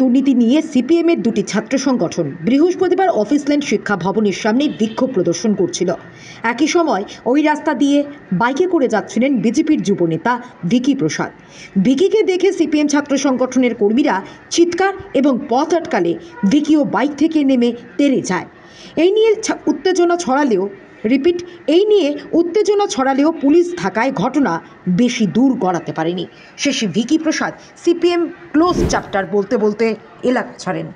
দুর্নীতি নিয়ে সিপিএমের দুটি ছাত্র সংগঠন বৃহস্পতিবার অফিসল্যান্ড শিক্ষা ভবনের সামনে বিক্ষোভ প্রদর্শন করছিল। একই সময় ওই রাস্তা দিয়ে বাইকে করে যাচ্ছিলেন বিজেপির যুবনেতা ভিকি প্রসাদ। ভিকিকে দেখে সিপিএম ছাত্র সংগঠনের কর্মীরা চিৎকার এবং পথ আটকালে ভিকিও বাইক থেকে নেমে তেড়ে যায়। এই নিয়ে উত্তেজনা ছড়ালেও পুলিশ থাকায় ঘটনা বেশি দূর গড়াতে পারেনি। শেষে ভিকি প্রসাদ সিপিএম ক্লোজ চ্যাপ্টার বলতে বলতে এলাকা ছাড়েন।